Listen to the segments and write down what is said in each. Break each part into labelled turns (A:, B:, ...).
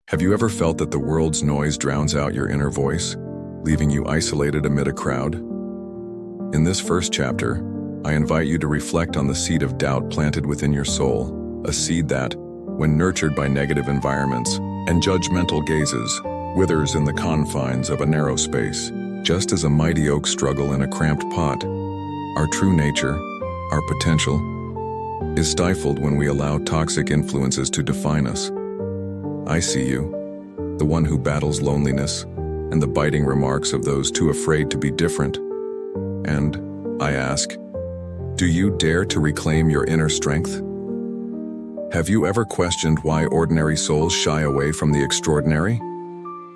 A: Have you ever felt that the world's noise drowns out your inner voice, leaving you isolated amid a crowd? In this first chapter, I invite you to reflect on the seed of doubt planted within your soul, a seed that, when nurtured by negative environments and judgmental gazes, withers in the confines of a narrow space, just as a mighty oak struggle in a cramped pot. Our true nature, our potential, is stifled when we allow toxic influences to define us. I see you, the one who battles loneliness and the biting remarks of those too afraid to be different. And I ask, do you dare to reclaim your inner strength? Have you ever questioned why ordinary souls shy away from the extraordinary?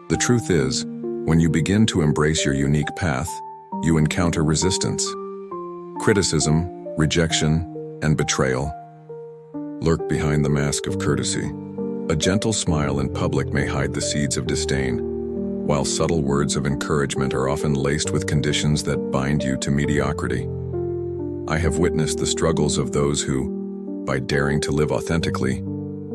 A: The truth is, when you begin to embrace your unique path, you encounter resistance. Criticism, rejection, and betrayal lurk behind the mask of courtesy. A gentle smile in public may hide the seeds of disdain, while subtle words of encouragement are often laced with conditions that bind you to mediocrity. I have witnessed the struggles of those who, by daring to live authentically,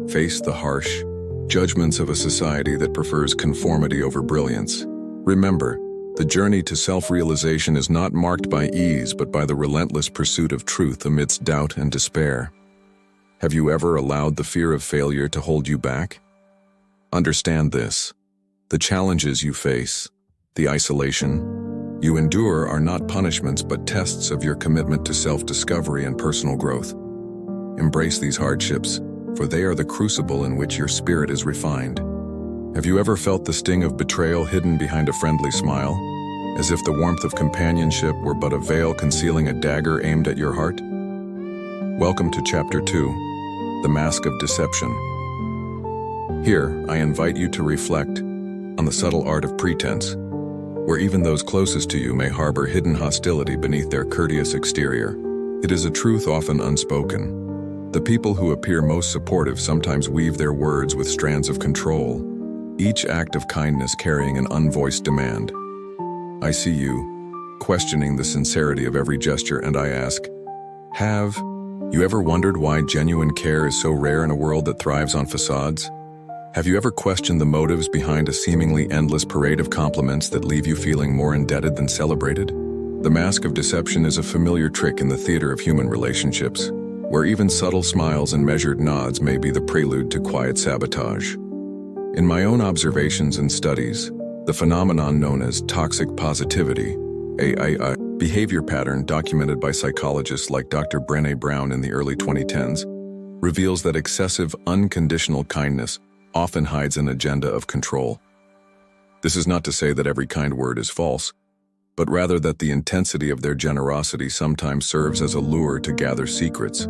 A: face the harsh judgments of a society that prefers conformity over brilliance. Remember, the journey to self-realization is not marked by ease but by the relentless pursuit of truth amidst doubt and despair. Have you ever allowed the fear of failure to hold you back? Understand this. The challenges you face, the isolation you endure are not punishments but tests of your commitment to self-discovery and personal growth. Embrace these hardships, for they are the crucible in which your spirit is refined. Have you ever felt the sting of betrayal hidden behind a friendly smile, as if the warmth of companionship were but a veil concealing a dagger aimed at your heart? Welcome to Chapter 2, The Mask of Deception. Here, I invite you to reflect on the subtle art of pretense, where even those closest to you may harbor hidden hostility beneath their courteous exterior. It is a truth often unspoken. The people who appear most supportive sometimes weave their words with strands of control, each act of kindness carrying an unvoiced demand. I see you, questioning the sincerity of every gesture, and I ask, have you ever wondered why genuine care is so rare in a world that thrives on facades? Have you ever questioned the motives behind a seemingly endless parade of compliments that leave you feeling more indebted than celebrated? The mask of deception is a familiar trick in the theater of human relationships, where even subtle smiles and measured nods may be the prelude to quiet sabotage. In my own observations and studies, the phenomenon known as toxic positivity, a behavior pattern documented by psychologists like Dr. Brené Brown in the early 2010s, reveals that excessive, unconditional kindness often hides an agenda of control. This is not to say that every kind word is false, but rather that the intensity of their generosity sometimes serves as a lure to gather secrets,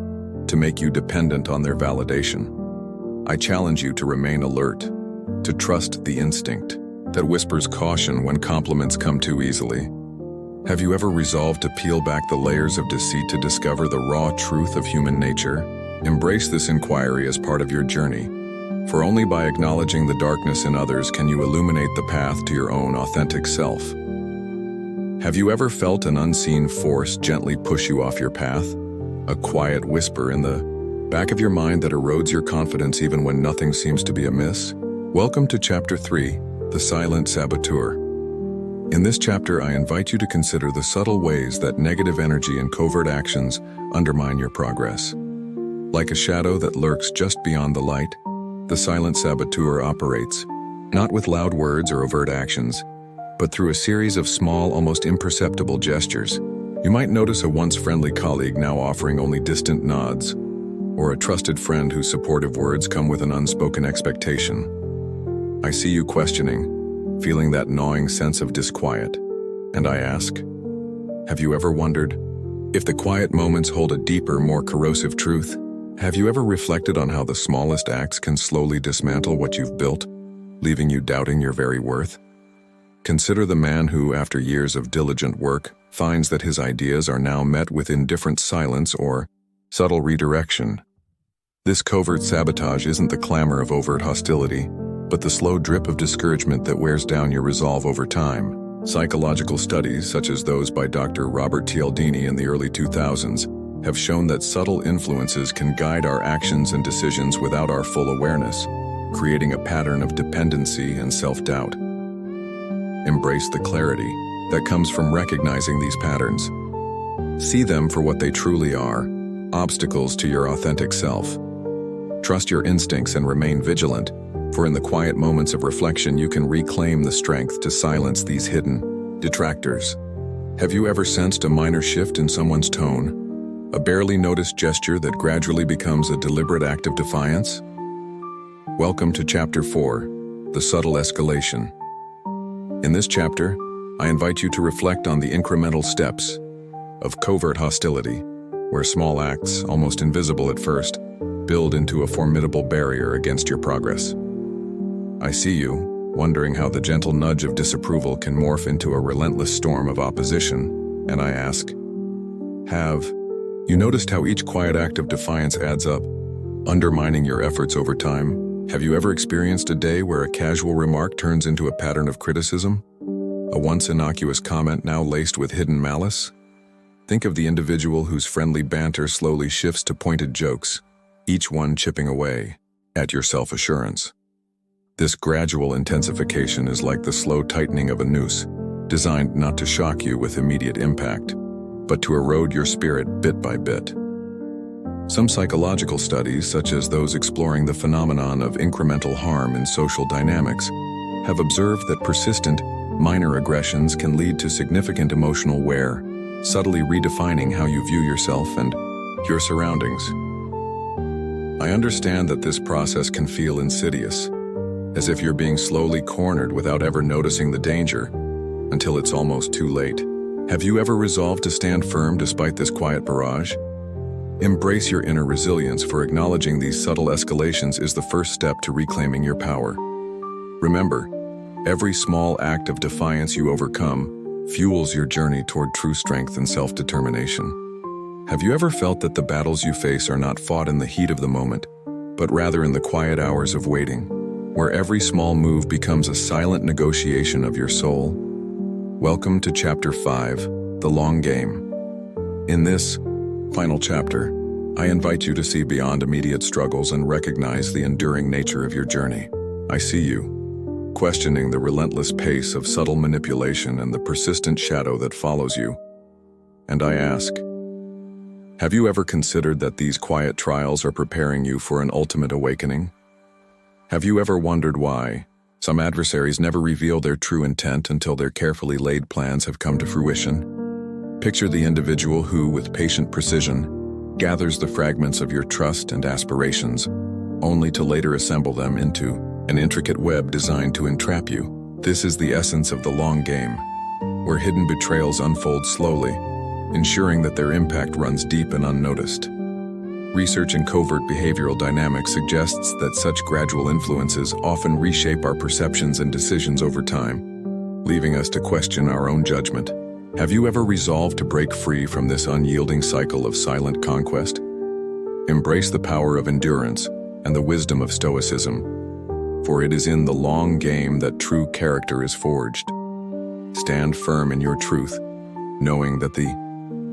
A: to make you dependent on their validation. I challenge you to remain alert, to trust the instinct that whispers caution when compliments come too easily. Have you ever resolved to peel back the layers of deceit to discover the raw truth of human nature? Embrace this inquiry as part of your journey, for only by acknowledging the darkness in others can you illuminate the path to your own authentic self. Have you ever felt an unseen force gently push you off your path? A quiet whisper in the back of your mind that erodes your confidence even when nothing seems to be amiss? Welcome to Chapter 3, The Silent Saboteur. In this chapter, I invite you to consider the subtle ways that negative energy and covert actions undermine your progress. Like a shadow that lurks just beyond the light, the silent saboteur operates, not with loud words or overt actions, but through a series of small, almost imperceptible gestures. You might notice a once friendly colleague now offering only distant nods, or a trusted friend whose supportive words come with an unspoken expectation. I see you questioning, feeling that gnawing sense of disquiet, and I ask, have you ever wondered if the quiet moments hold a deeper, more corrosive truth? Have you ever reflected on how the smallest acts can slowly dismantle what you've built, leaving you doubting your very worth? Consider the man who, after years of diligent work, finds that his ideas are now met with indifferent silence or subtle redirection. This covert sabotage isn't the clamor of overt hostility, but the slow drip of discouragement that wears down your resolve over time. Psychological studies, such as those by Dr. Robert Cialdini in the early 2000s, have shown that subtle influences can guide our actions and decisions without our full awareness. creating a pattern of dependency and self-doubt. Embrace the clarity that comes from recognizing these patterns. See them for what they truly are, obstacles to your authentic self. Trust your instincts and remain vigilant, for in the quiet moments of reflection you can reclaim the strength to silence these hidden detractors. Have you ever sensed a minor shift in someone's tone? A barely noticed gesture that gradually becomes a deliberate act of defiance? Welcome to Chapter 4, The Subtle Escalation. In this chapter, I invite you to reflect on the incremental steps of covert hostility, where small acts, almost invisible at first, build into a formidable barrier against your progress. I see you, wondering how the gentle nudge of disapproval can morph into a relentless storm of opposition, and I ask, have you noticed how each quiet act of defiance adds up, undermining your efforts over time? Have you ever experienced a day where a casual remark turns into a pattern of criticism? A once innocuous comment now laced with hidden malice? Think of the individual whose friendly banter slowly shifts to pointed jokes, each one chipping away at your self-assurance. This gradual intensification is like the slow tightening of a noose, designed not to shock you with immediate impact, but to erode your spirit bit by bit. Some psychological studies, such as those exploring the phenomenon of incremental harm in social dynamics, have observed that persistent, minor aggressions can lead to significant emotional wear, subtly redefining how you view yourself and your surroundings. I understand that this process can feel insidious, as if you're being slowly cornered without ever noticing the danger, until it's almost too late. Have you ever resolved to stand firm despite this quiet barrage? Embrace your inner resilience, for acknowledging these subtle escalations is the first step to reclaiming your power. Remember, every small act of defiance you overcome fuels your journey toward true strength and self-determination. Have you ever felt that the battles you face are not fought in the heat of the moment, but rather in the quiet hours of waiting, where every small move becomes a silent negotiation of your soul? Welcome to Chapter 5, The Long Game. In this final chapter, I invite you to see beyond immediate struggles and recognize the enduring nature of your journey. I see you, questioning the relentless pace of subtle manipulation and the persistent shadow that follows you. And I ask, have you ever considered that these quiet trials are preparing you for an ultimate awakening? Have you ever wondered why some adversaries never reveal their true intent until their carefully laid plans have come to fruition? Picture the individual who, with patient precision, gathers the fragments of your trust and aspirations, only to later assemble them into an intricate web designed to entrap you. This is the essence of the long game, where hidden betrayals unfold slowly, ensuring that their impact runs deep and unnoticed. Research in covert behavioral dynamics suggests that such gradual influences often reshape our perceptions and decisions over time, leaving us to question our own judgment. Have you ever resolved to break free from this unyielding cycle of silent conquest? Embrace the power of endurance and the wisdom of Stoicism, for it is in the long game that true character is forged. Stand firm in your truth, knowing that the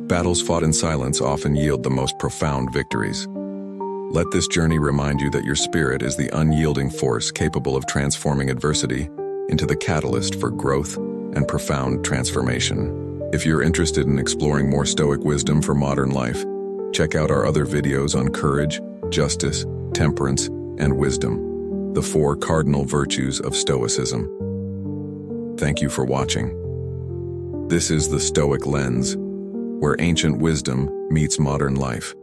A: battles fought in silence often yield the most profound victories. Let this journey remind you that your spirit is the unyielding force capable of transforming adversity into the catalyst for growth and profound transformation. If you're interested in exploring more Stoic wisdom for modern life, check out our other videos on courage, justice, temperance, and wisdom, the 4 cardinal virtues of Stoicism. Thank you for watching. This is the Stoic Lens, where ancient wisdom meets modern life.